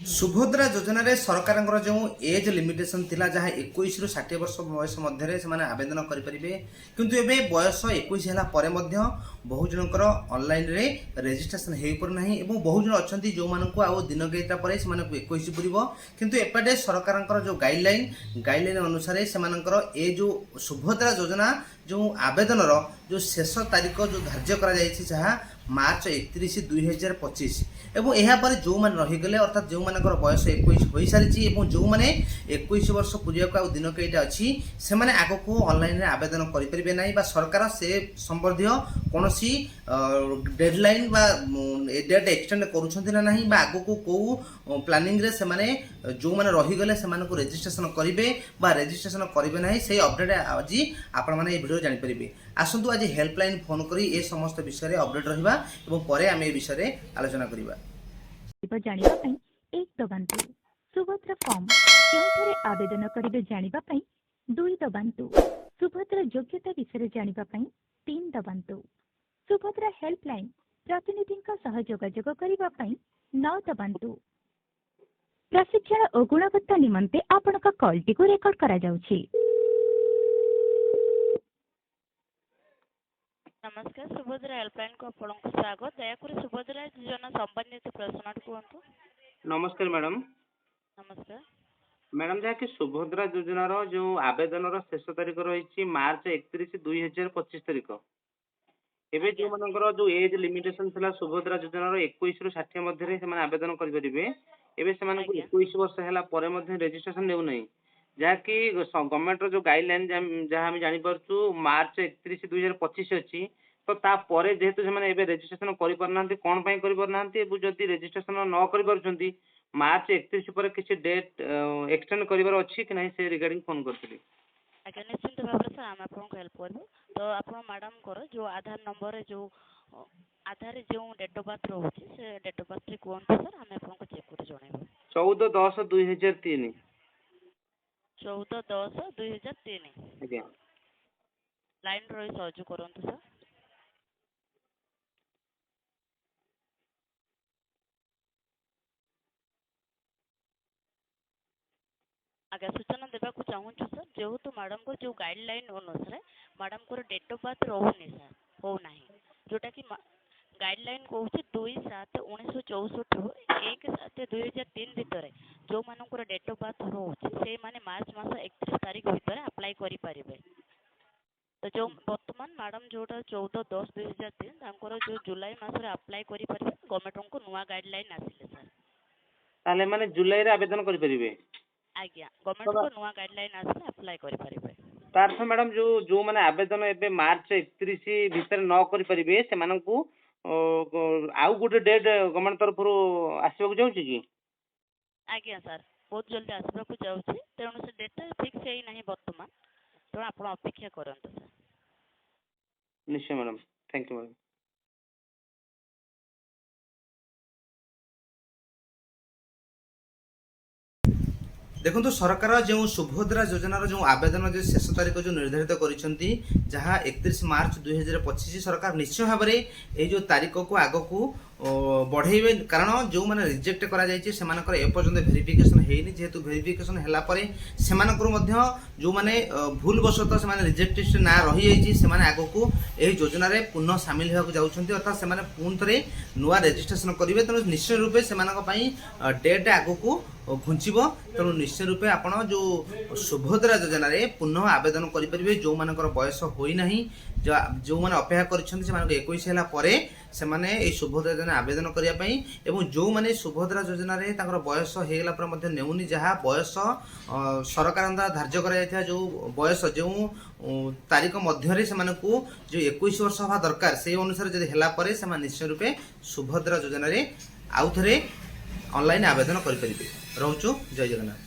सुभद्रा योजन सरकार जो एज लिमिटेशन थिला जहाँ 21 रु 60 वर्ष बयस मध्य से आवेदन करेंगे किंतु एबे बयस 21 है बहु जनकर ऑनलाइन रे रजिस्ट्रेशन हो पारना और बहु जन अच्छा जो मानक आउ दिन कईटा पर 21 पूर्व किंतु एपटे सरकार जो गाइडलाइन अनुसार से जो सुभद्रा योजना जो आवेदन जो शेष तारीख जो धार्य करा मार्च 31/2025 एवं यहाँ जो मैंने रहीगले अर्थात जो मान बयस 21 हो सारी जो मैंने 21 वर्ष पूजा दिन कईटा अच्छी से आग को ऑनलाइन रे आवेदन करेंगे ना सरकार से संबंधी कौन डेडलाइन डेट एक्सटेंड करुँच आग को कौ प्लानिंग रे से माने जो मैंने रहीगले से रेजिस्ट्रेशन करेंगे रेजिस्ट्रेशन करेंगे ना से अपडेट आज आपण मैंने वीडियो जानीपर आसतु आज हेल्पलाइन फोन करी ए समस्त विषय में अपडेट रहा एवं परे आम ए विषय आलोचना करिबा। जानिबा पई एक दबांतु सुभद्रा फॉर्म केउठरे आवेदन करिवे जानिबा पई 2 दबांतु सुभद्रा योग्यता विषय जानिबा पई 3 दबांतु सुभद्रा हेल्पलाइन प्रतिनिधिका सह जोगाजोग करिबा पई 9 दबांतु प्रशिक्षण और गुणवत्ता निमंते आपनका कॉल टी को रिकॉर्ड करा जाउछि। नमस्कार सुभद्रा हेल्पलाइन को आपको स्वागत दयाकोरी सुभद्रा योजना संबंधित प्रश्न कहतु। नमस्कार मैडम। नमस्कार मैडम जहाँ कि सुभद्रा योजनार जो आवेदन शेष तारीख रही मार्च 31/2025 तारीख एवं जो मानकर जो एज लिमिटेशन था सुभद्रा योजनार 21 रु 60 मध्य से आवेदन करेंगे एवं 21 वर्ष है रेजिस्ट्रेशन नेउना जहाँकि गवर्नमेंट जो गाइडलाइन जहाँ आम जापर मार्च 31/2025 अच्छी तो तापर जेहेतु से रेजिस्ट्रेशन करना कौन करना जदि रेजिस्ट्रेशन न कर मार्च 31 पर किसी डेट एक्सटेंड कर अच्छी कि नहीं से रिगार्डिंग फोन करी। आज्ञा निश्चिंत भाव सर आम आपको हेल्प करूँ तो आप मैडम जो आधार नंबर जो आधार जो डेट ऑफ बर्थ रोचे से डेट ऑफ बर्थ कहते सर आम आपको चेक कर जनइबू। 14/10/2003 14/10/2003 लाइन रही सहयोग करूँ सर। आगे सूचना देवाक चाहूँ सर जेहेतु मैडम को जो गाइडलाइन अनुसार मैडम को डेट ऑफ बर्थ रोनी सर होना जोटा कि गाइडलाइन कौन 2/7/1964 रु 1/7/2003 भितर जो मानकर डेट ऑफ बर्थ रोचे से माने मार्च मास 31 तारीख भितर अप्लाई करि पारिबे। तो जो वर्तमान मैडम जोटा 14/10/2003 जो जुलाई मास अप्लाई करि पारिबे गवर्नमेंट को नुआ गाइडलाइन आसिले सर ताले माने जुलाई रे आवेदन करि परिबे। आज्ञा गवर्नमेंट को नुआ गाइडलाइन आसिले अप्लाई करि पारिबे। तार से मैडम जो जो माने आवेदन एबे मार्च 31 भितर न करि परिबे से मानन को आउ गोटे डेट गवर्नमेंट तरफ आसबाक जाउछि कि। आज्ञा सर बहुत जल्दी आसबाक जाउछि तेणु से डेट फिक्स है नहीं वर्तमान तो आप अपेक्षा करंतु सर। निश्चय मैडम थैंक यू मैडम। देखो सरकार जो सुभद्रा योजनार जो आवेदन जो शेष तारीख जो निर्धारित करिसेंती जहाँ 31 मार्च 2025 सरकार निश्चय भाव में ये जो तारीख को आग को बढ़ेबे कारण जो मैंने रिजेक्ट करा जायछि सेमानकर एपर्यंत भेरिफिकेशन हेनी जेहेतु भेरिफिकेशन हैला परे सेमानकर मध्य जो माने भूल वशत से माने रिजेक्टेड ना रही जायछि से माने आगो को एही योजना रे पुनः शामिल होगा जाउछन्ती अर्थात से माने पुन थरे नुआ रेजिस्ट्रेशन करिवे तेणु निश्चय रूपे सेमानक पई डेट आगो को घुंचब तेणु निश्चय रूपे आपण जो सुभद्रा योजना रे पुनः आवेदन करेंगे जो मानकर बयस होना जो मैंने अपेक्षा कर 21 है से माने सुभद्रा योजना आवेदन करने जो मैंने सुभद्रा योजना रे बयस होगला पर नेउनी जहाँ बयस सरकार द्वारा धार्य कर जो बयस जो तारीख मध्य से जो 21 वर्ष हवा दरकार से अनुसार जब है निश्चय रूपे सुभद्रा योजना रे आउ थे ऑनलाइन आवेदन करेंगे। रोचु जय जगन्नाथ।